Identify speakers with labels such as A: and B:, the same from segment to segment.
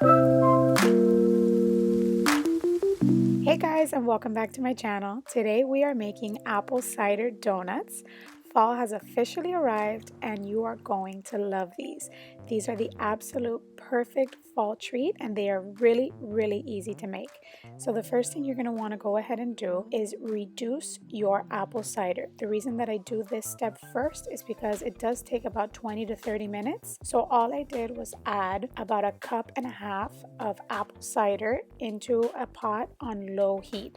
A: Hey guys, and welcome back to my channel. Today we are making apple cider donuts. Fall has officially arrived and you are going to love these. These are the absolute perfect fall treat and they are really easy to make. So the first thing you're going to want to go ahead and do is reduce your apple cider. The reason that I do this step first is because it does take about 20 to 30 minutes. So all I did was add about a cup and a half of apple cider into a pot on low heat.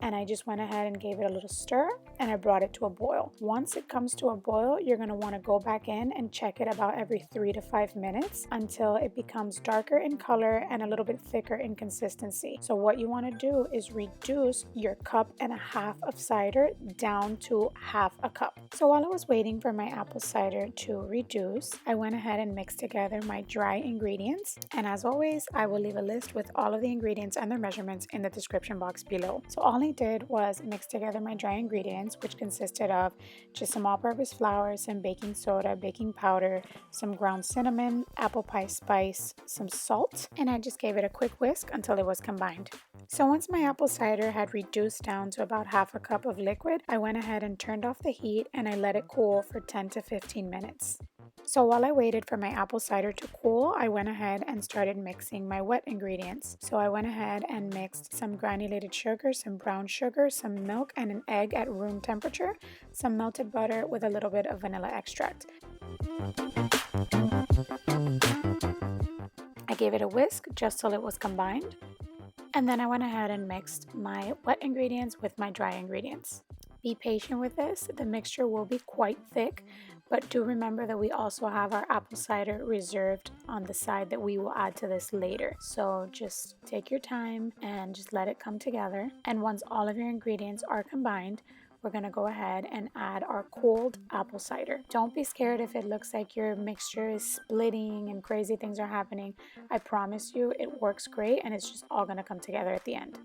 A: And I just went ahead and gave it a little stir and I brought it to a boil. Once it comes to a boil, you're going to want to go back in and check it about every 3 to 5 minutes until it becomes darker in color and a little bit thicker in consistency. So what you want to do is reduce your cup and a half of cider down to half a cup. So while I was waiting for my apple cider to reduce, I went ahead and mixed together my dry ingredients. And as always, I will leave a list with all of the ingredients and their measurements in the description box below. So all I did was mix together my dry ingredients, which consisted of just some all-purpose flour, some baking soda, baking powder, some ground cinnamon, apple pie spice, some salt, and I just gave it a quick whisk until it was combined. So once my apple cider had reduced down to about half a cup of liquid, I went ahead and turned off the heat and I let it cool for 10 to 15 minutes. So while I waited for my apple cider to cool, I went ahead and started mixing my wet ingredients. So I went ahead and mixed some granulated sugar, some brown sugar, some milk, and an egg at room temperature, some melted butter with a little bit of vanilla extract. I gave it a whisk just till it was combined. And then I went ahead and mixed my wet ingredients with my dry ingredients. Be patient with this, the mixture will be quite thick, but do remember that we also have our apple cider reserved on the side that we will add to this later. So just take your time and just let it come together. And once all of your ingredients are combined, we're going to go ahead and add our cooled apple cider. Don't be scared if it looks like your mixture is splitting and crazy things are happening. I promise you it works great and it's just all going to come together at the end.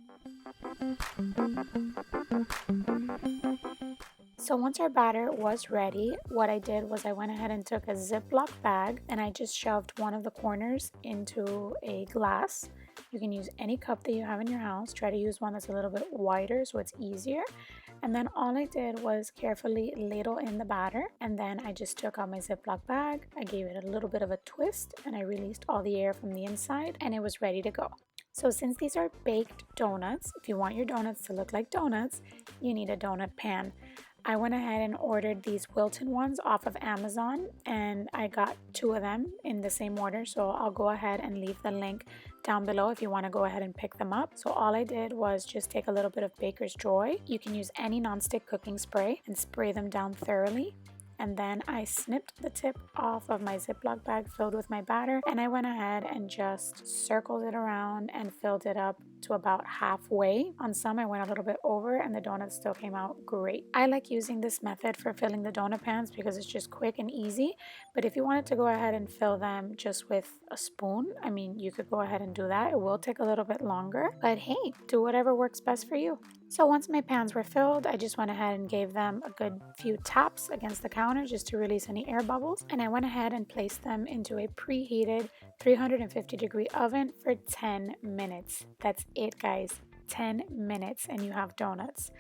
A: So once our batter was ready, what I did was I went ahead and took a Ziploc bag and I just shoved one of the corners into a glass. You can use any cup that you have in your house. Try to use one that's a little bit wider so it's easier. And then all I did was carefully ladle in the batter, and then I just took out my Ziploc bag, I gave it a little bit of a twist, and I released all the air from the inside, and it was ready to go. So since these are baked donuts, if you want your donuts to look like donuts, you need a donut pan. I went ahead and ordered these Wilton ones off of Amazon and I got 2 of them in the same order, so I'll go ahead and leave the link down below if you want to go ahead and pick them up. So all I did was just take a little bit of Baker's Joy. You can use any nonstick cooking spray and spray them down thoroughly. And then I snipped the tip off of my Ziploc bag filled with my batter and I went ahead and just circled it around and filled it up to about halfway. On some I went a little bit over and the donuts still came out great. I like using this method for filling the donut pans because it's just quick and easy, but if you wanted to go ahead and fill them just with a spoon, I mean, you could go ahead and do that. It will take a little bit longer, but hey, do whatever works best for you. So once my pans were filled, I just went ahead and gave them a good few taps against the counter just to release any air bubbles. And I went ahead and placed them into a preheated 350-degree oven for 10 minutes. That's it, guys. 10 minutes and you have donuts.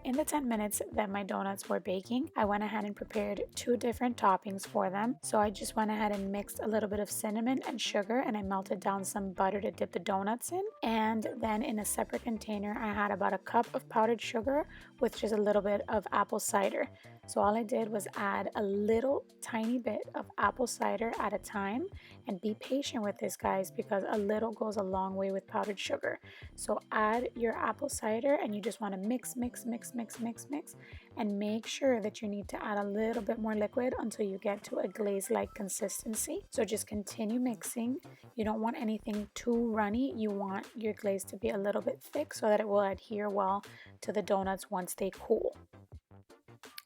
A: In the 10 minutes that my donuts were baking, I went ahead and prepared 2 different toppings for them. So I just went ahead and mixed a little bit of cinnamon and sugar and I melted down some butter to dip the donuts in. And then in a separate container, I had about a cup of powdered sugar with just a little bit of apple cider. So all I did was add a little tiny bit of apple cider at a time, and be patient with this, guys, because a little goes a long way with powdered sugar. So add your apple cider and you just want to mix and make sure that you need to add a little bit more liquid until you get to a glaze-like consistency. So just continue mixing. You don't want anything too runny. You want your glaze to be a little bit thick so that it will adhere well to the donuts once they cool.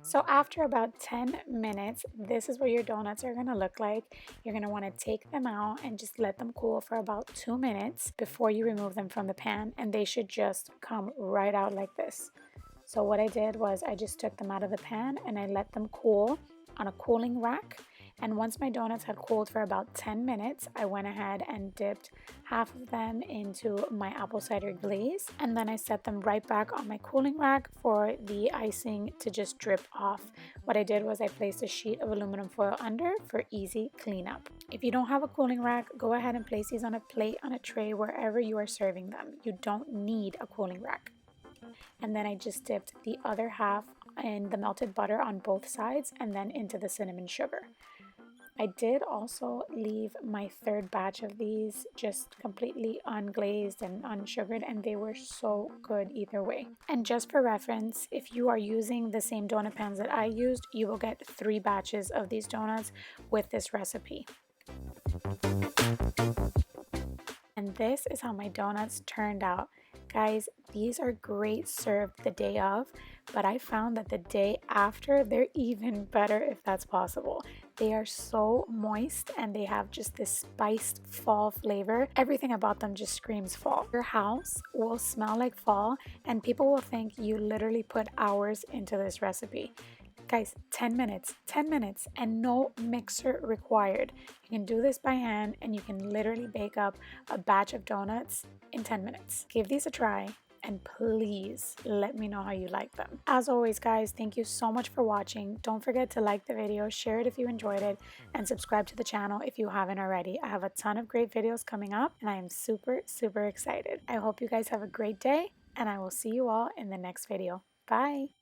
A: So after about 10 minutes, this is what your donuts are going to look like. You're going to want to take them out and just let them cool for about 2 minutes before you remove them from the pan, and they should just come right out like this. So what I did was I just took them out of the pan and I let them cool on a cooling rack, And once my donuts had cooled for about 10 minutes, I went ahead and dipped half of them into my apple cider glaze, and then I set them right back on my cooling rack for the icing to just drip off. What I did was I placed a sheet of aluminum foil under for easy cleanup. If you don't have a cooling rack, go ahead and place these on a plate, on a tray, wherever you are serving them. You don't need a cooling rack. And then I just dipped the other half in the melted butter on both sides and then into the cinnamon sugar. I did also leave my third batch of these just completely unglazed and unsugared, and they were so good either way. And just for reference, if you are using the same donut pans that I used, you will get 3 batches of these donuts with this recipe. And this is how my donuts turned out. Guys, these are great served the day of, but I found that the day after, they're even better if that's possible. They are so moist and they have just this spiced fall flavor. Everything about them just screams fall. Your house will smell like fall and people will think you literally put hours into this recipe. Guys, 10 minutes and no mixer required. You can do this by hand and you can literally bake up a batch of donuts in 10 minutes. Give these a try and please let me know how you like them. As always, guys, thank you so much for watching. Don't forget to like the video, share it if you enjoyed it, and subscribe to the channel if you haven't already. I have a ton of great videos coming up and I am super excited. I hope you guys have a great day and I will see you all in the next video. Bye!